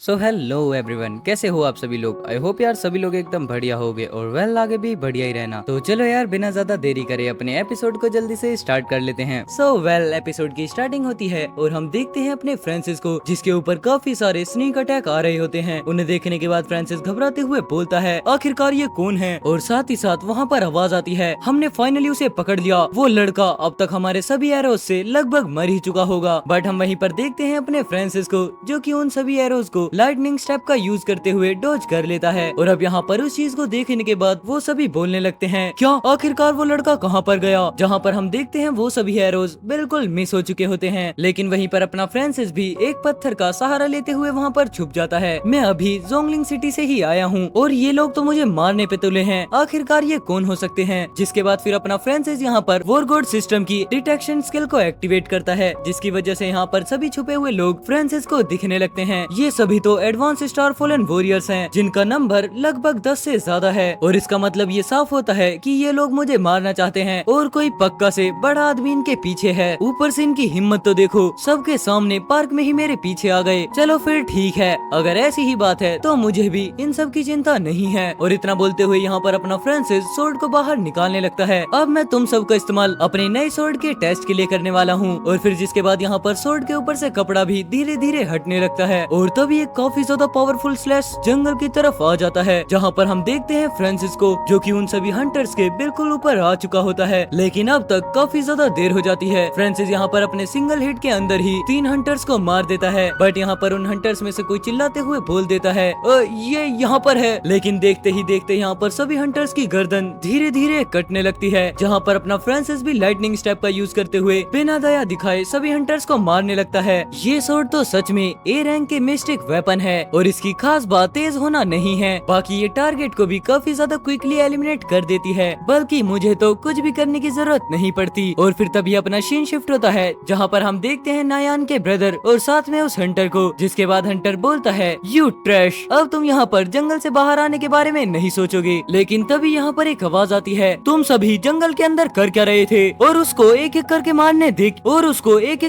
So hello everyone, कैसे हो आप सभी लोग। आई होप यार सभी लोग एकदम बढ़िया होगे और वेल आगे भी बढ़िया ही रहना। तो चलो यार बिना ज्यादा देरी करे अपने एपिसोड को जल्दी से स्टार्ट कर लेते हैं। सो वेल एपिसोड की स्टार्टिंग होती है और हम देखते हैं अपने फ्रांसिस को, जिसके ऊपर काफी सारे स्नीक अटैक आ रहे होते हैं। उन्हें देखने के बाद फ्रांसिस घबराते हुए बोलता है आखिरकार ये कौन है, और साथ ही साथ वहाँ पर आवाज आती है हमने फाइनली उसे पकड़ लिया। वो लड़का अब तक हमारे सभी एरोज से लगभग मर ही चुका होगा। बट हम वहीं पर देखते हैं अपने फ्रांसिस को, जो कि उन सभी एरोज को लाइटनिंग स्टेप का यूज करते हुए डॉज कर लेता है। और अब यहाँ पर उस चीज को देखने के बाद वो सभी बोलने लगते हैं क्या आखिरकार वो लड़का कहाँ पर गया। जहाँ पर हम देखते हैं वो सभी एरोज बिल्कुल मिस हो चुके होते हैं, लेकिन वहीं पर अपना फ्रांसिस भी एक पत्थर का सहारा लेते हुए वहाँ पर छुप जाता है। मैं अभी जोंगलिंग सिटी से ही आया हूँ और ये लोग तो मुझे मारने पे तुले हैं, आखिरकार ये कौन हो सकते हैं। जिसके बाद फिर अपना फ्रांसिस यहाँ पर वॉरगोड सिस्टम की डिटेक्शन स्किल को एक्टिवेट करता है, जिसकी वजह से यहाँ पर सभी छुपे हुए लोग फ्रांसिस को दिखने लगते हैं। ये सभी तो एडवांस स्टार फॉलन वॉरियर्स हैं, जिनका नंबर लगभग 10 से ज्यादा है। और इसका मतलब ये साफ होता है कि ये लोग मुझे मारना चाहते हैं और कोई पक्का से बड़ा आदमी इनके पीछे है। ऊपर से इनकी हिम्मत तो देखो, सबके सामने पार्क में ही मेरे पीछे आ गए। चलो फिर ठीक है, अगर ऐसी ही बात है तो मुझे भी इन सब की चिंता नहीं है। और इतना बोलते हुए यहाँ पर अपना फ्रांसिस सोर्ड को बाहर निकालने लगता है। अब मैं तुम सबका इस्तेमाल अपने नए सोर्ड के टेस्ट के लिए करने वाला हूँ। और फिर जिसके बाद यहाँ पर सोर्ड के ऊपर से कपड़ा भी धीरे धीरे हटने लगता है और तभी एक काफी ज्यादा पावरफुल स्लैश जंगल की तरफ आ जाता है, जहाँ पर हम देखते हैं फ्रांसिस को, जो कि उन सभी हंटर्स के बिल्कुल ऊपर आ चुका होता है। लेकिन अब तक काफी ज्यादा देर हो जाती है। फ्रांसिस यहाँ पर अपने सिंगल हिट के अंदर ही 3 हंटर्स को मार देता है। बट यहाँ पर उन हंटर्स में से कोई चिल्लाते हुए बोल देता है ये यहाँ पर है। लेकिन देखते ही देखते यहाँ पर सभी हंटर्स की गर्दन धीरे धीरे कटने लगती है, जहाँ पर अपना फ्रांसिस भी लाइटनिंग स्टेप का यूज करते हुए बिना दया दिखाए सभी हंटर्स को मारने लगता है। ये सोर्ड तो सच में ए रैंक के मिस्टिक वेपन है और इसकी खास बात तेज होना नहीं है, बाकी ये टारगेट को भी काफी ज्यादा क्विकली एलिमिनेट कर देती है, बल्कि मुझे तो कुछ भी करने की जरूरत नहीं पड़ती। और फिर तभी अपना सीन शिफ्ट होता है, जहाँ पर हम देखते हैं नायान के ब्रदर और साथ में उस हंटर को। जिसके बाद हंटर बोलता है यू ट्रैश, अब तुम यहाँ पर जंगल से बाहर आने के बारे में नहीं सोचोगे। लेकिन तभी यहाँ पर एक आवाज आती है तुम सभी जंगल के अंदर कर क्या रहे थे, और उसको एक एक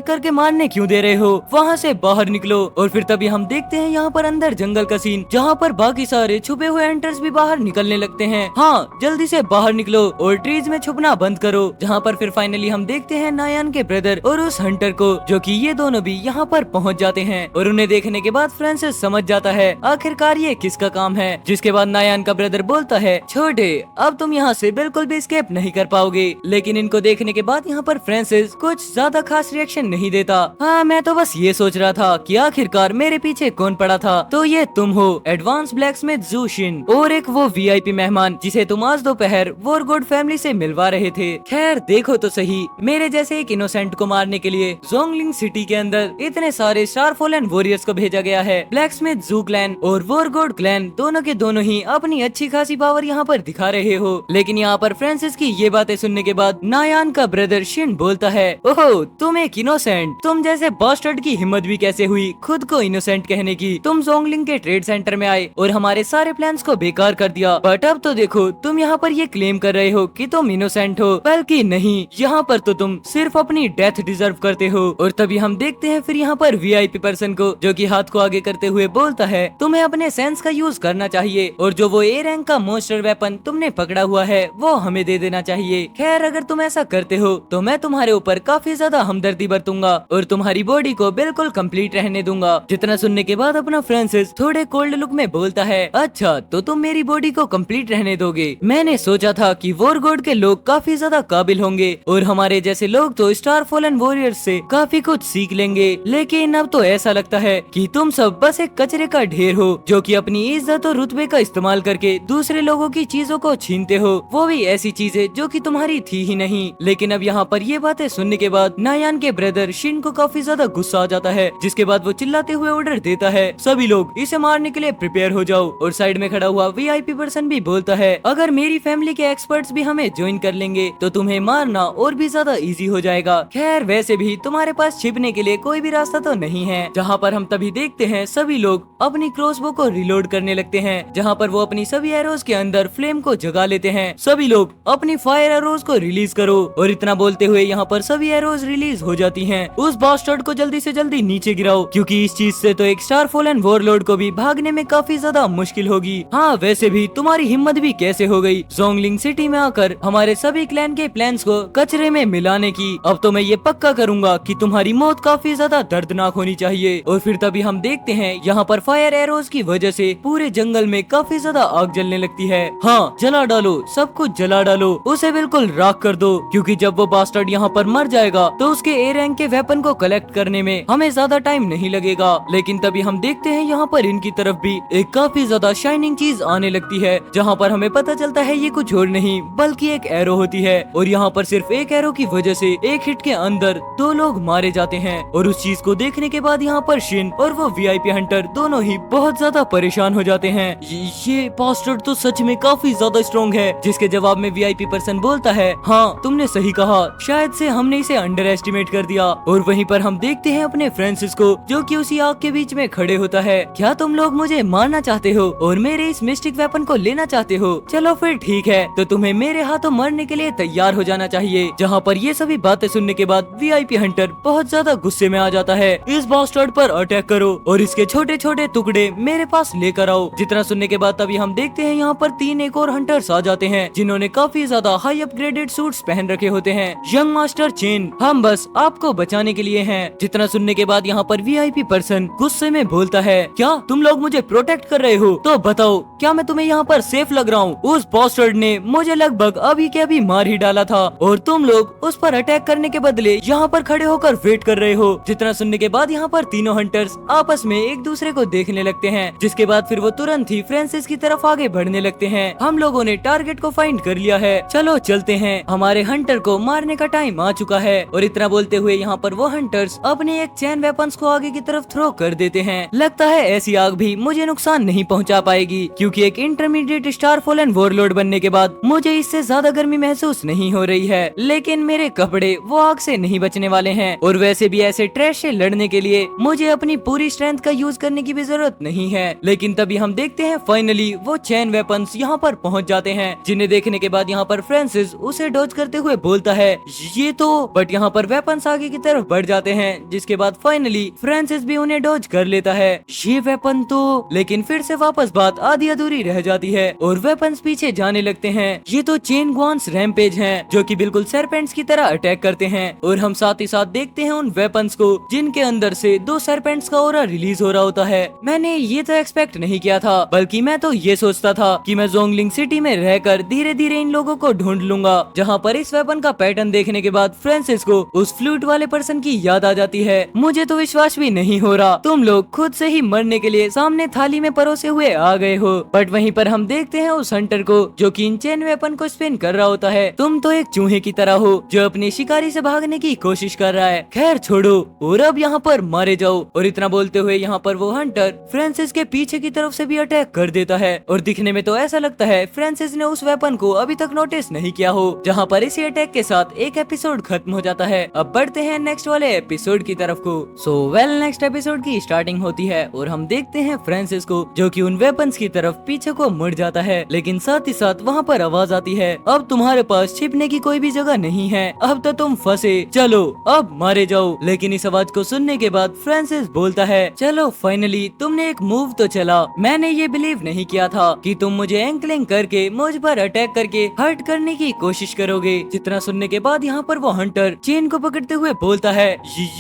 करके मारने क्यों दे रहे हो, वहाँ से बाहर निकलो। और फिर तभी हम देखते हैं यहाँ पर अंदर जंगल का सीन, जहाँ पर बाकी सारे छुपे हुए हंटर्स भी बाहर निकलने लगते हैं। हाँ जल्दी से बाहर निकलो और ट्रीज में छुपना बंद करो। जहाँ पर फिर फाइनली हम देखते हैं नायान के ब्रदर और उस हंटर को, जो कि ये दोनों भी यहाँ पर पहुँच जाते हैं। और उन्हें देखने के बाद फ्रांसिस समझ जाता है आखिरकार ये किसका काम है। जिसके बाद नायान का ब्रदर बोलता है छोटे, अब तुम यहाँ से बिल्कुल भी एस्केप नहीं कर पाओगे। लेकिन इनको देखने के बाद यहाँ पर फ्रांसिस कुछ ज्यादा खास रिएक्शन नहीं देता। हाँ मैं तो बस ये सोच रहा था कि आखिरकार मेरे पीछे कौन पड़ा था, तो ये तुम हो एडवांस ब्लैकस्मिथ ज़ू शिन, और एक वो वीआईपी मेहमान जिसे तुम आज दोपहर वॉरगोड फैमिली से मिलवा रहे थे। खैर देखो तो सही, मेरे जैसे एक इनोसेंट को मारने के लिए जोंगलिंग सिटी के अंदर इतने सारे स्टार फॉलन वॉरियर्स को भेजा गया है। ब्लैकस्मिथ ज़ू क्लैन और वॉरगोड क्लैन दोनों के दोनों ही अपनी अच्छी खासी पावर यहाँ पर दिखा रहे हो। लेकिन यहाँ पर फ्रांसिस की ये बातें सुनने के बाद नायान का ब्रदर शिन बोलता है ओहो तुम एक इनोसेंट, तुम जैसे बास्टर्ड की हिम्मत भी कैसे हुई खुद को इनोसेंट कहने की। तुम जोंगलिंग के ट्रेड सेंटर में आए और हमारे सारे प्लान्स को बेकार कर दिया। बट अब तो देखो तुम यहाँ पर ये क्लेम कर रहे हो कि तुम इनोसेंट हो, बल्कि नहीं, यहाँ पर तो तुम सिर्फ अपनी डेथ डिजर्व करते हो। और तभी हम देखते हैं फिर यहाँ पर वीआईपी पर्सन को, जो कि हाथ को आगे करते हुए बोलता है तुम्हें अपने सेंस का यूज करना चाहिए और जो वो ए रैंक का मोस्टर वेपन तुमने पकड़ा हुआ है वो हमें दे देना चाहिए। खैर अगर तुम ऐसा करते हो तो मैं तुम्हारे ऊपर काफी ज्यादा हमदर्दी बरतूंगा और तुम्हारी बॉडी को बिल्कुल कंप्लीट रहने दूंगा। जितना सुनने के बाद अपना फ्रांसिस थोड़े कोल्ड लुक में बोलता है अच्छा तो तुम मेरी बॉडी को कंप्लीट रहने दोगे। मैंने सोचा था कि वॉरगोड के लोग काफी ज्यादा काबिल होंगे और हमारे जैसे लोग तो स्टार फॉलन वॉरियर्स से काफी कुछ सीख लेंगे, लेकिन अब तो ऐसा लगता है कि तुम सब बस एक कचरे का ढेर हो, जो कि अपनी इज्जत और रुतबे का इस्तेमाल करके दूसरे लोगों की चीजों को छीनते हो, वो भी ऐसी चीजें जो कि तुम्हारी थी ही नहीं। लेकिन अब यहाँ पर ये बातें सुनने के बाद नायान के ब्रदर शिन को काफी ज्यादा गुस्सा आ जाता है, जिसके बाद वो चिल्लाते हुए ऑर्डर देता है सभी लोग इसे मारने के लिए प्रिपेयर हो जाओ। और साइड में खड़ा हुआ वीआईपी पर्सन भी बोलता है अगर मेरी फैमिली के एक्सपर्ट्स भी हमें ज्वाइन कर लेंगे तो तुम्हें मारना और भी ज्यादा इजी हो जाएगा। खैर वैसे भी तुम्हारे पास छिपने के लिए कोई भी रास्ता तो नहीं है। जहाँ पर हम तभी देखते हैं सभी लोग अपनी क्रॉसबो को रिलोड करने लगते हैं, जहाँ पर वो अपनी सभी एरोज के अंदर फ्लेम को जगा लेते हैं। सभी लोग अपनी फायर एरोज को रिलीज करो। और इतना बोलते हुए यहाँ पर सभी एरोज रिलीज हो जाती हैं। उस बास्टर्ड को जल्दी से जल्दी नीचे गिराओ, क्योंकि इस चीज से तो एक स्टार स्टार फॉलन वॉरलॉर्ड को भी भागने में काफी ज्यादा मुश्किल होगी। हाँ वैसे भी तुम्हारी हिम्मत भी कैसे हो गई जोंगलिंग सिटी में आकर हमारे सभी क्लैन के प्लान्स को कचरे में मिलाने की। अब तो मैं ये पक्का करूंगा कि तुम्हारी मौत काफी ज्यादा दर्दनाक होनी चाहिए। और फिर तभी हम देखते हैं यहाँ पर फायर एरोज की वजह से पूरे जंगल में काफी ज्यादा आग जलने लगती है। हाँ जला डालो, सब कुछ जला डालो, उसे बिल्कुल राख कर दो, क्योंकि जब वो बास्टर्ड यहाँ पर मर जाएगा तो उसके ए रैंक के वेपन को कलेक्ट करने में हमें ज्यादा टाइम नहीं लगेगा। लेकिन तभी हम देखते हैं यहाँ पर इनकी तरफ भी एक काफी ज्यादा शाइनिंग चीज आने लगती है, जहाँ पर हमें पता चलता है ये कुछ और नहीं बल्कि एक एरो होती है। और यहाँ पर सिर्फ एक एरो की वजह से एक हिट के अंदर 2 लोग मारे जाते हैं। और उस चीज को देखने के बाद यहाँ पर शिन और वो वीआईपी हंटर दोनों ही बहुत ज्यादा परेशान हो जाते हैं। ये बास्टर्ड तो सच में काफी ज्यादा स्ट्रॉन्ग है। जिसके जवाब में वीआईपी पर्सन बोलता है, हाँ तुमने सही कहा, शायद से हमने इसे अंडर एस्टिमेट कर दिया। और वहीं पर हम देखते हैं अपने फ्रांसिस को, जो कि उसी आग के बीच में खड़े होता है। क्या तुम लोग मुझे मारना चाहते हो और मेरे इस मिस्टिक वेपन को लेना चाहते हो? चलो फिर ठीक है, तो तुम्हें मेरे हाथों मरने के लिए तैयार हो जाना चाहिए। जहाँ पर ये सभी बातें सुनने के बाद वीआईपी हंटर बहुत ज्यादा गुस्से में आ जाता है। इस बास्टर्ड पर अटैक करो और इसके छोटे छोटे टुकड़े मेरे पास लेकर आओ। जितना सुनने के बाद तभी हम देखते हैं यहाँ पर 3 एक और हंटर्स आ जाते हैं, जिन्होंने काफी ज्यादा हाई अपग्रेडेड सूट्स पहन रखे होते हैं। यंग मास्टर चेन, हम बस आपको बचाने के लिए हैं। जितना सुनने के बाद यहाँ पर वीआईपी पर्सन गुस्से में बोलता है, क्या तुम लोग मुझे प्रोटेक्ट कर रहे हो? तो बताओ क्या मैं तुम्हें यहाँ पर सेफ लग रहा हूँ? उस बास्टर्ड ने मुझे लगभग अभी के अभी मार ही डाला था और तुम लोग उस पर अटैक करने के बदले यहाँ पर खड़े होकर वेट कर रहे हो। जितना सुनने के बाद यहाँ पर तीनों हंटर्स आपस में एक दूसरे को देखने लगते हैं, जिसके बाद फिर वो तुरंत ही फ्रांसिस की तरफ आगे बढ़ने लगते हैं। हम लोगों ने टारगेट को फाइंड कर लिया है, चलो चलते हैं, हमारे हंटर को मारने का टाइम आ चुका है। और इतना बोलते हुए यहाँ पर वो हंटर्स अपने एक चैन वेपन्स को आगे की तरफ थ्रो कर देते हैं। लगता है ऐसी आग भी मुझे नुकसान नहीं पहुंचा पाएगी, क्योंकि एक इंटरमीडिएट स्टार फॉलन वॉरलॉर्ड बनने के बाद मुझे इससे ज्यादा गर्मी महसूस नहीं हो रही है। लेकिन मेरे कपड़े वो आग से नहीं बचने वाले हैं, और वैसे भी ऐसे ट्रैश से लड़ने के लिए मुझे अपनी पूरी स्ट्रेंथ का यूज करने की भी जरूरत नहीं है। लेकिन तभी हम देखते हैं फाइनली वो चैन वेपन्स यहाँ पर पहुँच जाते हैं, जिन्हें देखने के बाद यहाँ पर फ्रांसिस उसे डॉज करते हुए बोलता है ये तो, बट यहाँ पर वेपन्स आगे की तरफ बढ़ जाते हैं, जिसके बाद फाइनली फ्रांसिस भी उन्हें डॉज कर लेता है। ये वेपन तो, लेकिन फिर से वापस बात आधी अधूरी रह जाती है और वेपन्स पीछे जाने लगते हैं। ये तो चेन ग्वांस रैम्पेज हैं, जो कि बिल्कुल सरपेंट्स की तरह अटैक करते हैं। और हम साथ ही साथ देखते हैं उन वेपन्स को, जिनके अंदर से 2 सरपेंट्स का ऑरा रिलीज हो रहा होता है। मैंने ये तो एक्सपेक्ट नहीं किया था, बल्कि मैं तो ये सोचता था कि मैं जोंगलिंग सिटी में रहकर धीरे धीरे इन लोगों को ढूंढ लूंगा। जहाँ पर इस वेपन का पैटर्न देखने के बाद फ्रांसिस को उस फ्लूट वाले पर्सन की याद आ जाती है। मुझे तो विश्वास भी नहीं हो रहा, तुम लोग खुद से ही मरने के लिए सामने थाली में परोसे हुए आ गए हो। बट वहीं पर हम देखते हैं उस हंटर को, जो कि इन चेन वेपन को स्पिन कर रहा होता है। तुम तो एक चूहे की तरह हो जो अपने शिकारी से भागने की कोशिश कर रहा है। खैर छोड़ो, और अब यहाँ पर मारे जाओ। और इतना बोलते हुए यहाँ पर वो हंटर फ्रांसिस के पीछे की तरफ से भी अटैक कर देता है। और दिखने में तो ऐसा लगता है फ्रांसिस ने उस वेपन को अभी तक नोटिस नहीं किया हो। जहाँ पर इसी अटैक के साथ एक एपिसोड खत्म हो जाता है। अब बढ़ते हैं नेक्स्ट वाले एपिसोड की तरफ को। नेक्स्ट एपिसोड की स्टार्टिंग होती है और हम देखते हैं फ्रांसिस को, जो कि उन वेपन्स की तरफ पीछे को मुड़ जाता है। लेकिन साथ ही साथ वहाँ पर आवाज आती है, अब तुम्हारे पास छिपने की कोई भी जगह नहीं है, अब तो तुम फंसे, चलो अब मारे जाओ। लेकिन इस आवाज को सुनने के बाद फ्रांसिस बोलता है, चलो फाइनली तुमने एक मूव तो चला। मैंने ये बिलीव नहीं किया था कि तुम मुझे एंकलिंग करके मुझ पर अटैक करके हर्ट करने की कोशिश करोगे। जितना सुनने के बाद यहाँ पर वो हंटर चेन को पकड़ते हुए बोलता है,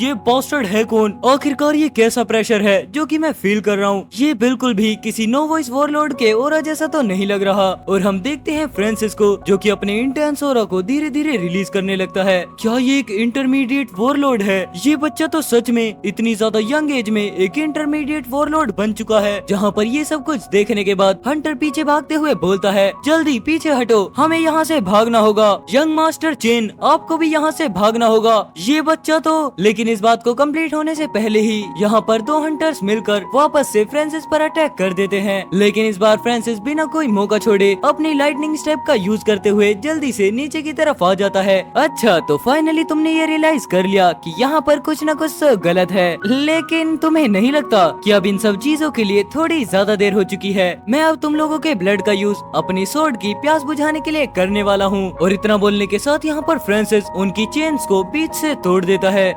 ये बास्टर्ड है कौन? आखिरकार ये कैसा प्रेशर है जो कि मैं फील कर रहा हूँ? ये बिल्कुल भी किसी नो वॉइस वॉरलॉर्ड के ओरा जैसा तो नहीं लग रहा। और हम देखते हैं फ्रांसिस को, जो कि अपने इंटेंस ओरा को धीरे धीरे रिलीज करने लगता है। क्या ये एक इंटरमीडिएट वॉरलॉर्ड है? ये बच्चा तो सच में इतनी ज्यादा यंग एज में एक इंटरमीडिएट वॉरलॉर्ड बन चुका है। जहाँ पर ये सब कुछ देखने के बाद हंटर पीछे भागते हुए बोलता है, जल्दी पीछे हटो, हमें यहाँ से भागना होगा। यंग मास्टर चेन, आपको भी यहाँ से भागना होगा। ये बच्चा तो, लेकिन इस बात को कंप्लीट होने से पहले ही यहाँ पर 2 हंटर्स मिलकर वापस से फ्रांसिस पर अटैक कर देते हैं। लेकिन इस बार फ्रांसिस बिना कोई मौका छोड़े अपनी लाइटनिंग स्टेप का यूज करते हुए जल्दी से नीचे की तरफ आ जाता है। अच्छा, तो फाइनली तुमने ये रियलाइज कर लिया कि यहाँ पर कुछ न कुछ गलत है। लेकिन तुम्हें नहीं लगता कि अब इन सब चीजों के लिए थोड़ी ज्यादा देर हो चुकी है? मैं अब तुम लोगों के ब्लड का यूज अपनी सोर्ड की प्यास बुझाने के लिए करने वाला हूँ। और इतना बोलने के साथ यहाँ पर फ्रांसिस उनकी चेन्स को बीच से तोड़ देता है।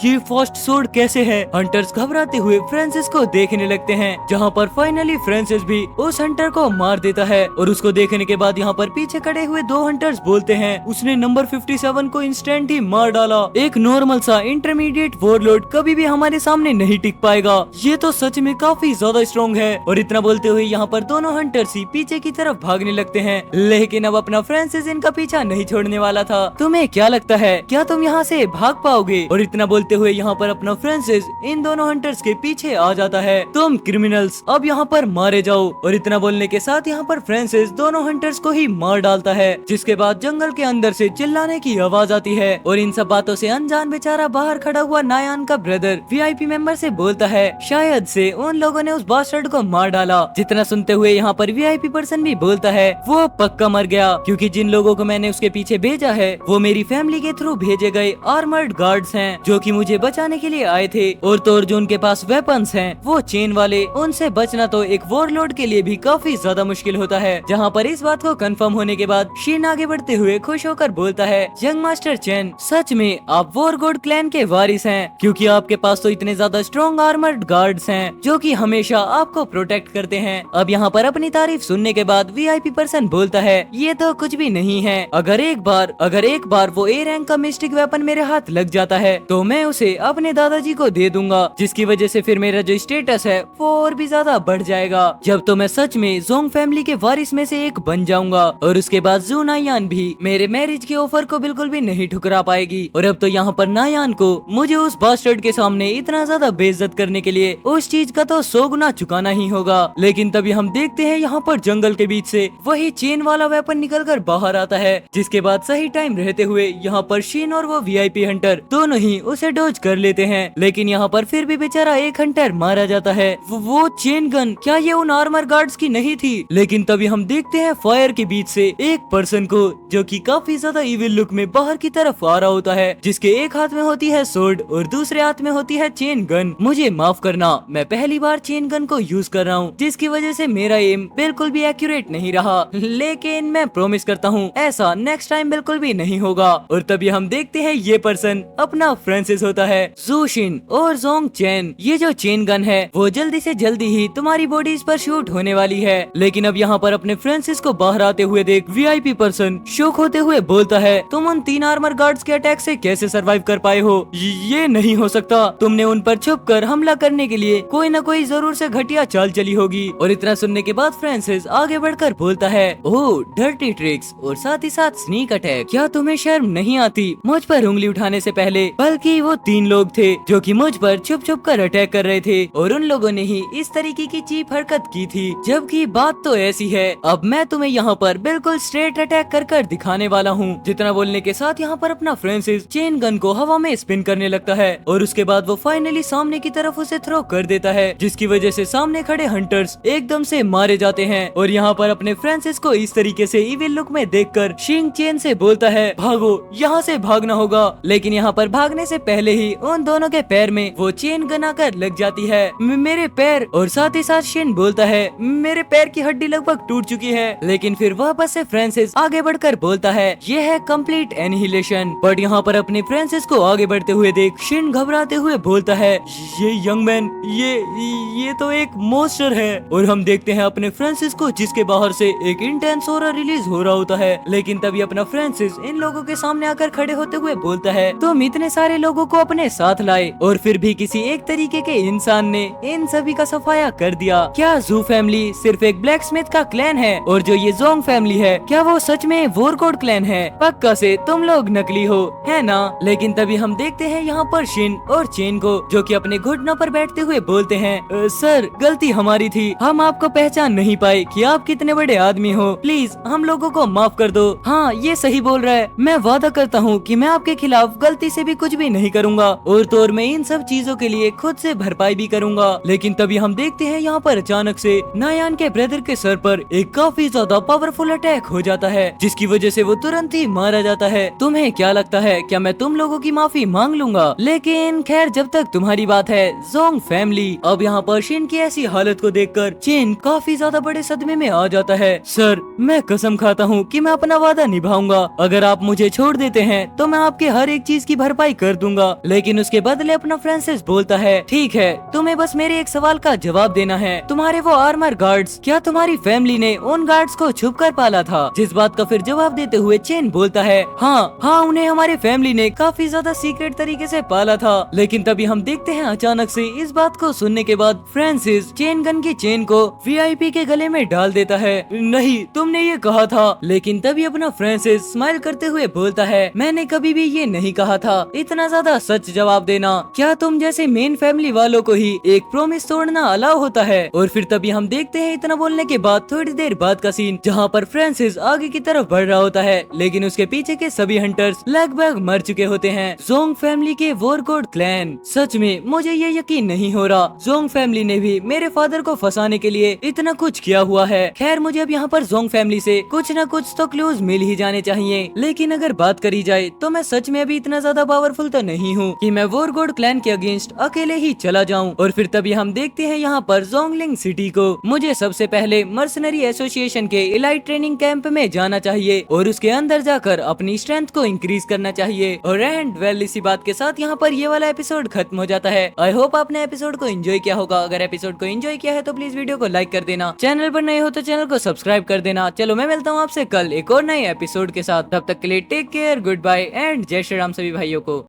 ये फास्ट सोर्ड कैसे है? हंटर्स घबराते हुए फ्रांसिस को देखने लगते हैं, जहाँ पर फाइनली फ्रांसिस भी उस हंटर को मार देता है। और उसको देखने के बाद यहाँ पर पीछे खड़े हुए दो हंटर्स बोलते हैं उसने नंबर 57 को इंस्टेंट ही मार डाला। एक नॉर्मल सा इंटरमीडिएट वॉरलॉर्ड कभी भी हमारे सामने नहीं टिक पाएगा, ये तो सच में काफी ज्यादा स्ट्रॉन्ग है। और इतना बोलते हुए यहाँ पर दोनों हंटर्स ही पीछे की तरफ भागने लगते हैं, लेकिन अब अपना फ्रांसिस इनका पीछा नहीं छोड़ने वाला था। तुम्हें क्या लगता है, क्या तुम यहाँ से भाग पाओगे? और इतना बोलते हुए यहाँ पर अपना फ्रांसिस इन दोनों हंटर्स के पीछे आ जाता है। तुम क्रिमिनल्स अब यहाँ पर मारे जाओ। और इतना बोलने के साथ यहाँ पर फ्रांसिस दोनों हंटर्स को ही मार डालता है, जिसके बाद जंगल के अंदर से चिल्लाने की आवाज आती है। और इन सब बातों से अनजान बेचारा बाहर खड़ा हुआ नायान का ब्रदर वीआईपी मेंबर से बोलता है शायद से उन लोगों ने उस बास्टर्ड को मार डाला। जितना सुनते हुए यहाँ पर वीआईपी पर्सन भी बोलता है वो पक्का मर गया, क्योंकि जिन लोगों को मैंने उसके पीछे भेजा है वो मेरी फैमिली के थ्रू भेजे गए आर्मर्ड गार्ड्स हैं, जो कि मुझे बचाने के लिए आए थे। और तो और जो उनके पास वेपन्स हैं वो चेन वाले, उनसे बचना तो एक वॉरलॉर्ड के लिए भी काफी ज्यादा मुश्किल होता है। जहाँ पर इस बात को कंफर्म होने के बाद शीन आगे बढ़ते हुए खुश होकर बोलता है यंग मास्टर चेन, सच में आप वॉर गॉड क्लैन के वारिस हैं, क्योंकि आपके पास तो इतने ज्यादा स्ट्रॉन्ग आर्मर्ड गार्ड्स हैं जो कि हमेशा आपको प्रोटेक्ट करते हैं। अब यहाँ पर अपनी तारीफ सुनने के बाद वीआईपी पर्सन बोलता है ये तो कुछ भी नहीं है, अगर एक बार वो ए रैंक का मिस्टिक वेपन मेरे हाथ लग जाता है तो मैं उसे अपने दादाजी को दे दूंगा, जिसकी वजह से फिर मेरा जो स्टेटस है वो और भी ज्यादा बढ़ जाएगा। जब तो मैं सच में जोंग फैमिली के वारिस में से एक बन जाऊंगा। और उसके बाद जू नायान भी मेरे मैरिज के ऑफर को बिल्कुल भी नहीं ठुकरा पाएगी। और अब तो यहाँ पर नायान को मुझे उस बास्टर्ड के सामने इतना ज्यादा बेइज्जत करने के लिए उस चीज का तो 100 गुना चुकाना ही होगा। लेकिन तभी हम देखते हैं यहाँ पर जंगल के बीच से वही चेन वाला वेपन निकल कर बाहर आता है, जिसके बाद सही टाइम रहते हुए यहाँ पर शीन और वो वीआईपी हंटर दोनों ही उसे डॉज कर लेते हैं। लेकिन यहाँ पर फिर भी बेचारा एक हंटर मारा जाता है। वो चेन गन क्या ये उन आर्मर गार्ड्स की नहीं थी? लेकिन तभी हम देखते हैं फायर के बीच से एक पर्सन को, जो कि काफी ज्यादा इविल लुक में बाहर की तरफ आ रहा होता है, जिसके एक हाथ में होती है सोर्ड और दूसरे हाथ में होती है चेन गन। मुझे माफ करना, मैं पहली बार चेन गन को यूज कर रहा हूँ, जिसकी वजह से मेरा एम बिल्कुल भी एक्यूरेट नहीं रहा, लेकिन मैं प्रॉमिस करता हूँ ऐसा नेक्स्ट टाइम बिल्कुल भी नहीं होगा। और तभी हम देखते हैं ये पर्सन अपना फ्रांसिस होता है। ज़ूशिन और जोंग चेन, ये जो चेन गन है वो जल्दी से जल्दी ही तुम्हारी बॉडीज पर शूट होने वाली है। लेकिन अब यहाँ पर अपने फ्रांसिस को बाहर आते हुए देख वीआईपी पर्सन शौक होते हुए बोलता है तुम उन 3 आर्मर गार्ड्स के अटैक से कैसे सरवाइव कर पाए हो? ये नहीं हो सकता, तुमने उन पर छुपकर हमला करने के लिए कोई न कोई जरूर से घटिया चाल चली होगी। और इतना सुनने के बाद फ्रांसिस आगे बढ़कर बोलता है ओह डर्टी ट्रिक्स और साथ ही साथ स्नीक अटैक, क्या तुम्हें शर्म नहीं आती मुझ पर उंगली उठाने से पहले? बल्कि वो 3 लोग थे जो कि मुझ पर छुप छुप कर अटैक कर रहे थे और उन लोगों ने ही इस तरीके की चीप हरकत की थी। जबकि बात तो ऐसी है, अब मैं तुम्हें यहाँ पर बिल्कुल स्ट्रेट अटैक कर दिखाने वाला हूँ। जितना बोलने के साथ यहाँ पर अपना फ्रांसिस चेन गन को हवा में स्पिन करने लगता है और उसके बाद वो फाइनली सामने की तरफ उसे थ्रो कर देता है, जिसकी वजह से सामने खड़े हंटर्स एकदम से मारे जाते हैं। और यहाँ पर अपने फ्रांसिस को इस तरीके से इविल लुक में देखकर शिंग चेन से बोलता है भागो, यहाँ से भागना होगा। लेकिन यहाँ पर भागने से पहले ही उन दोनों के पैर में वो चेन गन आकर लग जाती है। मेरे पैर। और साथ ही साथ शिन बोलता है मेरे पैर की हड्डी लगभग टूट चुकी है। लेकिन फिर वापस से फ्रांसिस आगे बढ़कर बोलता है ये है कंप्लीट एनिहिलेशन। बट यहाँ पर अपने फ्रांसिस को आगे बढ़ते हुए देख शिन घबराते हुए बोलता है ये यंग मैन, ये तो एक मॉन्स्टर है। और हम देखते हैं अपने फ्रांसिस को, जिसके बाहर से एक इंटेंस ऑरा रिलीज हो रहा होता है। लेकिन तभी अपना फ्रांसिस इन लोगों के सामने आकर खड़े होते हुए बोलता है तुम इतने सारे लोगों को अपने साथ लाए और फिर भी किसी एक तरीके के इंसान ने इन सभी का सफाया कर दिया। क्या जू फैमिली सिर्फ एक ब्लैक स्मिथ का क्लैन है? और जो ये जोंग फैमिली है क्या वो सच में वॉर गॉड क्लैन है? पक्का से तुम लोग नकली हो, है ना? लेकिन तभी हम देखते हैं यहाँ पर शिन और चेन को, जो कि अपने घुटनों पर बैठते हुए बोलते हैं सर गलती हमारी थी, हम आपको पहचान नहीं पाए कि आप कितने बड़े आदमी हो, प्लीज हम लोगों को माफ कर दो। हाँ ये सही बोल रहा है, मैं वादा करता हूँ कि मैं आपके खिलाफ गलती से भी कुछ भी नहीं करूँगा और तो और मैं इन सब चीजों के लिए खुद से भरपाई भी करूँगा। लेकिन तभी हम देखते हैं यहाँ पर अचानक से नायान के ब्रदर के सर पर एक काफी ज्यादा पावरफुल अटैक हो जाता है, जिसकी वजह से वो तुरंत ही मारा जाता है। तुम्हें क्या लगता है क्या मैं तुम लोगों की माफी मांग लूंगा? लेकिन खैर जब तक तुम्हारी बात है जोंग फैमिली। अब यहाँ पर शिन की ऐसी हालत को देखकर चेन काफी ज्यादा बड़े सदमे में आ जाता है। सर मैं कसम खाता हूँ कि मैं अपना वादा निभाऊंगा, अगर आप मुझे छोड़ देते हैं तो मैं आपके हर एक चीज की भरपाई कर दूंगा। लेकिन उसके बदले अपना फ्रांसिस बोलता है ठीक है है, तुम्हें बस मेरे एक सवाल का जवाब देना है। तुम्हारे वो आर्मर गार्ड्स, क्या तुम्हारी फैमिली ने उन गार्ड्स को छुप कर पाला था? जिस बात का फिर जवाब देते हुए चेन बोलता है, हाँ, उन्हें हमारे फैमिली ने काफी ज्यादा सीक्रेट तरीके से पाला था। लेकिन तभी हम देखते हैं अचानक से इस बात को सुनने के बाद फ्रांसिस चेन गन की चेन को वीआईपी के गले में डाल देता है। नहीं, तुमने ये कहा था। लेकिन तभी अपना फ्रांसिस स्माइल करते हुए बोलता है, मैंने कभी भी ये नहीं कहा था। इतना ज्यादा सच जवाब देना, क्या तुम जैसे मेन फैमिली वालों को ही एक प्रॉमिस तोड़ना अलाउ होता है? और फिर तभी हम देखते हैं इतना बोलने के बाद थोड़ी देर बाद का सीन, जहाँ पर फ्रांसिस आगे की तरफ बढ़ रहा होता है, लेकिन उसके पीछे के सभी हंटर्स लगभग मर चुके होते हैं। जोंग फैमिली के वॉरगॉड क्लैन, सच में मुझे ये यकीन नहीं हो रहा, जोंग फैमिली ने भी मेरे फादर को फंसाने के लिए इतना कुछ किया हुआ है। खैर, मुझे अब यहाँ पर जोंग फैमिली से कुछ न कुछ तो क्लूज मिल ही जाने चाहिए। लेकिन अगर बात करी जाए तो मैं सच में अभी इतना ज्यादा पावरफुल तो नहीं हूँ कि मैं वॉरगॉड क्लैन के अगेंस्ट अकेले ही चला जाऊँ। और फिर तभी हम देखते हैं यहाँ पर जोंगलिंग सिटी को। मुझे सबसे पहले मर्सनरी एसोसिएशन के इलाइट ट्रेनिंग कैंप में जाना चाहिए और उसके अंदर जाकर अपनी स्ट्रेंथ को इंक्रीज करना चाहिए। और एंड वेल, इसी बात के साथ यहाँ पर ये वाला एपिसोड खत्म हो जाता है। आई होप आपने एपिसोड को एंजॉय किया होगा। अगर एपिसोड को एंजॉय किया है तो प्लीज वीडियो को लाइक कर देना, चैनल पर नए हो तो चैनल को सब्सक्राइब कर देना। चलो, मैं मिलता हूँ आपसे कल एक और नए एपिसोड के साथ। तब तक के लिए टेक केयर, गुड बाय एंड जय श्री राम सभी भाइयों को।